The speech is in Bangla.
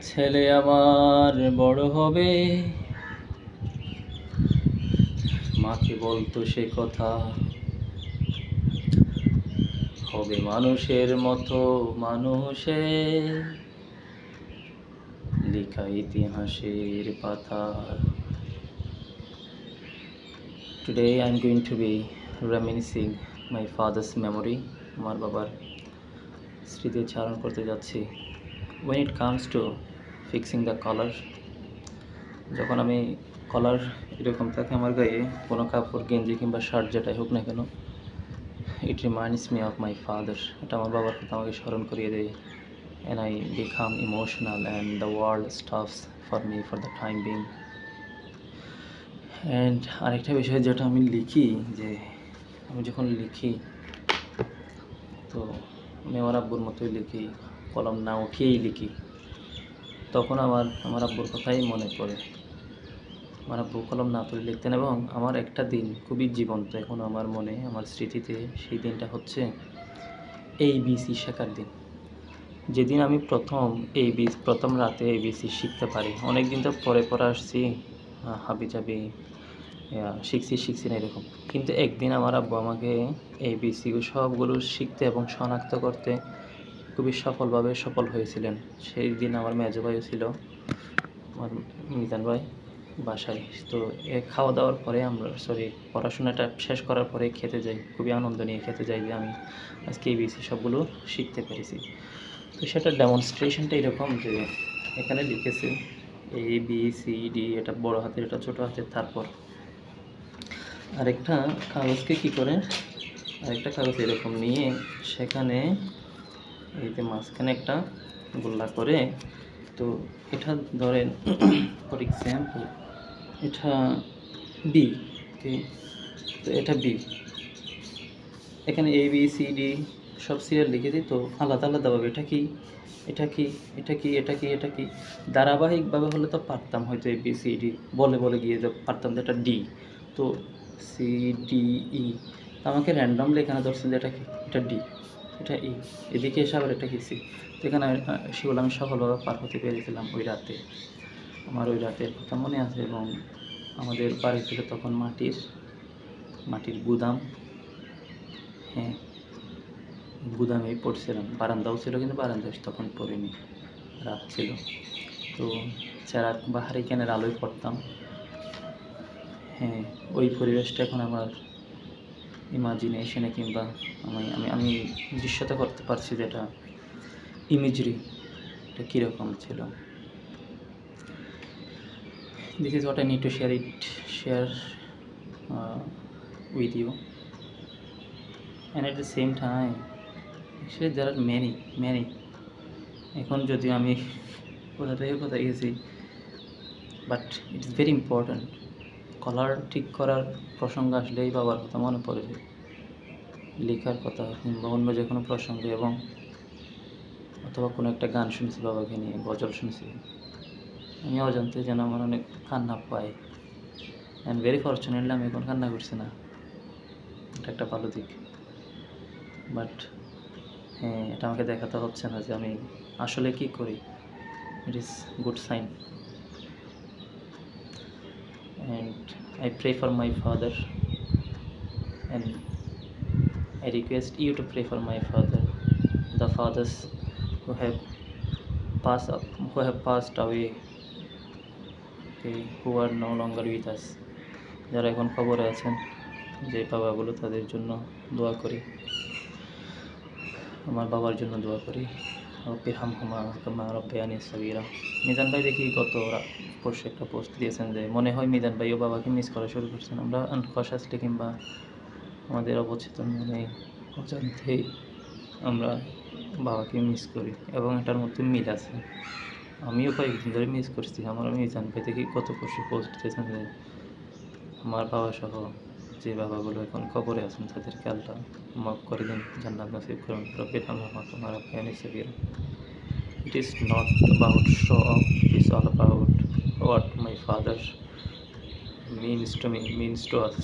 ছেলে আমার বড় হবে, মাকে বলতো সে কথা, হবে মানুষের মতো মানুষে, লেখা ইতিহাসের পাতা। Today I am going to be reminiscing my father's memory. আমার বাবার স্মৃতি চারণ করতে যাচ্ছি। When it comes to fixing the collar, যখন আমি কলার এরকম থাকে আমার গায়ে, কোনো কাপড় গেঞ্জি কিংবা শার্ট যেটাই হোক না কেন, it reminds me of my father. এটা আমার বাবার কথা আমাকে স্মরণ করিয়ে দেয়, and I become emotional and the world stops for me for the time being. And আরেকটা বিষয় যেটা আমি লিখি, যে আমি যখন লিখি তো আমি আমার আব্বুর মতোই লিখি, কলম না উঠিয়েই লিখি। তখন আমার আব্বুর কথাই মনে পড়ে। আমার আব্বু কলম না তুলে লিখতেন, এবং আমার একটা দিন খুবই জীবন্ত এখন আমার মনে, আমার স্মৃতিতে। সেই দিনটা হচ্ছে ABC শেখার দিন। যেদিন আমি প্রথম রাতে ABC শিখতে পারি। অনেক দিন তো পরে আসছি, হাবিজাবি শিখছি না এরকম। কিন্তু একদিন আমার আব্বু আমাকে ABC সবগুলো শিখতে এবং শনাক্ত করতে খুবই সফল হয়েছিলেন। সেই দিন আমার মেজো ভাইও ছিল, আমার মিজান ভাই বাসায়। তো খাওয়া দাওয়ার পরে পড়াশোনাটা শেষ করার পরে খেতে যাই, খুবই আনন্দ নিয়ে খেতে যাই যে আমি আজকে ABC সবগুলো শিখতে পেরেছি। তো সেটার ডেমনস্ট্রেশনটা এরকম যে এখানে লিখেছে ABCD, এটা বড় হাতের, এটা ছোটো হাতের। তারপর আরেকটা কাগজ এরকম নিয়ে সেখানে এই যে মাঝখানে একটা গোল্লা করে, তো এটা ধরেন ফর এক্সাম্পল এটা বি, তো এটা বি, এখানে ABCD সব সিরিয়াল লিখে দিই, তো আলাদাভাবে এটা কি ধারাবাহিকভাবে হলে তো পারতাম, হয়তো ABCD বলে গিয়ে পারতাম যে এটা ডি, তো CDE। আমাকে র্যান্ডমলি এখানে ধরছেন যে এটা ডি, এটা ই, এদিকে এসে আবার এটা কি সি। তো এখানে সেগুলো আমি সফলভাবে পার হতে পেরেছিলাম ওই রাতে। আমার ওই রাতের কথা মনে আছে। এবং আমাদের বাড়ি ছিল তখন মাটির গুদাম। হ্যাঁ, গুদামেই পড়ছিলাম। বারান্দাও ছিল, কিন্তু বারান্দায় তখন পড়িনি, রাত ছিল। তো চেরাক বা হারিকেনের আলোয় পড়তাম। হ্যাঁ, ওই পরিবেশটা এখন আমার ইমাজিনেশনে কিংবা আমি দৃশ্যতা করতে পারছি যে এটা ইমেজরি, এটা কীরকম ছিল। This is what I need to share with you. And at the same time, actually there are many. এখন যদি আমি কোথায় গেছি, but it is very important. কলার ঠিক করার প্রসঙ্গ আসলেই বাবার কথা মনে পড়ে যায়, লেখার কথা কিংবা অন্য যে কোনো প্রসঙ্গে, এবং অথবা কোনো একটা গান শুনছি বাবাকে নিয়ে, গজল শুনছি, আমি অজান্তে যেন আমার অনেক কান্না পাই। অ্যান্ড ভেরি ফর্চুনেটলি আমি এখন কান্না করছি না, এটা একটা ভালো দিক। বাট হ্যাঁ, এটা আমাকে দেখাতে হচ্ছে না যে আমি আসলে কী করি। It is good sign. And I pray for my father, and I request you to pray for my father, the fathers who have passed away, okay, who are no longer with us, যারা এখন কবরে আছেন, যে বাবাগুলো, তাদের জন্য দোয়া করি, আমার বাবার জন্য দোয়া করি। রব্বিরহামহুমা কামা রাব্বায়ানি সগীরা। মিজান ভাই দেখি গত পরশু একটা পোস্ট দিয়েছেন যে মনে হয় মিজান ভাইও বাবাকে মিস করা শুরু করছেন। আমরা আনকনশাসলি কিংবা আমাদের অবচেতন মনে অজান্তেই আমরা বাবাকে মিস করি, এবং এটার মধ্যে মিল আছে। আমিও কয়েকদিন ধরে মিস করছি। আমার মিজান ভাই দেখি গত পরশু পোস্ট দিয়েছেন যে আমার বাবা সহ যে বাবাগুলো এখন কবরে আছেন তাদেরকে আল্লাহ মাফ করে দিন, জান্নাত নসিব করুন। রব্বিরহামহুমা কামা রাব্বায়ানি সগীরা। It is not about show off, it is all about what my father means to us.